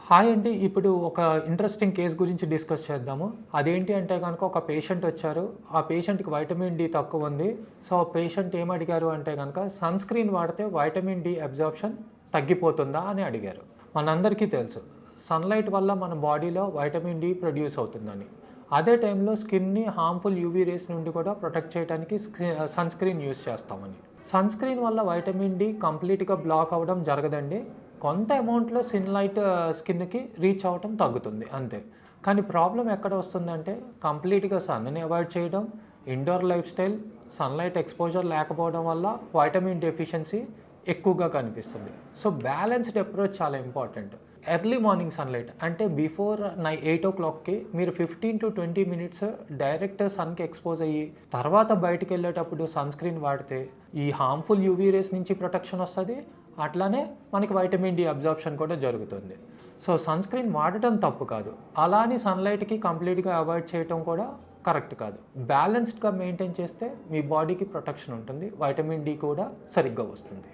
Hi అండి. ఇప్పుడు ఒక ఇంట్రెస్టింగ్ కేస్ గురించి డిస్కస్ చేద్దాము. అదేంటి అంటే గనక ఒక పేషెంట్ వచ్చారు. ఆ పేషెంట్‌కి వైటమిన్ డి తక్కువుంది. సో, పేషెంట్ ఏమడిగారు అంటే గనక సన్ స్క్రీన్ వాడితే వైటమిన్ డి అబ్జార్ప్షన్ తగ్గిపోతుందా అని అడిగారు. మనందరికీ తెలుసు సన్‌లైట్ వల్ల మన బాడీలో వైటమిన్ డి ప్రొడ్యూస్ అవుతుందని. అదే టైంలో స్కిన్‌ని హార్మ్‌ఫుల్ యూవీ రేస్ నుండి కూడా ప్రొటెక్ట్ చేయడానికి సన్ స్క్రీన్ యూజ్ చేస్తామని. సన్ స్క్రీన్ వల్ల వైటమిన్ డి కంప్లీట్‌గా బ్లాక్ అవ్వడం జరగదండి. కొంత అమౌంట్‌లో సన్‌లైట్ స్కిన్‌కి రీచ్ అవ్వటం తగ్గుతుంది అంతే. కానీ ప్రాబ్లమ్ ఎక్కడ వస్తుందంటే కంప్లీట్‌గా సన్‌ని అవాయిడ్ చేయడం, indoor lifestyle, sunlight exposure లేకపోవడం వల్ల వైటమిన్ డెఫిషియన్సీ ఎక్కువగా కనిపిస్తుంది. సో, బ్యాలెన్స్డ్ అప్రోచ్ చాలా ఇంపార్టెంట్. ఎర్లీ మార్నింగ్ సన్‌లైట్ అంటే బిఫోర్ 8:00కి మీరు 15-20 మినిట్స్ డైరెక్ట్ సన్‌కి ఎక్స్‌పోజ్ అయ్యి తర్వాత బయటికెళ్ళేటప్పుడు సన్ స్క్రీన్ వాడితే ఈ హార్మ్‌ఫుల్ యూవీ రేస్ నుంచి ప్రొటెక్షన్ వస్తది. అట్లానే మనకి వైటమిన్ డి అబ్జార్ప్షన్ కూడా జరుగుతుంది. సో, సన్ స్క్రీన్ వాడటం తప్పు కాదు. అలా అని సన్‌లైట్‌కి కంప్లీట్‌గా అవాయిడ్ చేయటం కూడా కరెక్ట్ కాదు. బ్యాలెన్స్డ్‌గా మెయింటైన్ చేస్తే మీ బాడీకి ప్రొటెక్షన్ ఉంటుంది. వైటమిన్ డి కూడా సరిగ్గా వస్తుంది.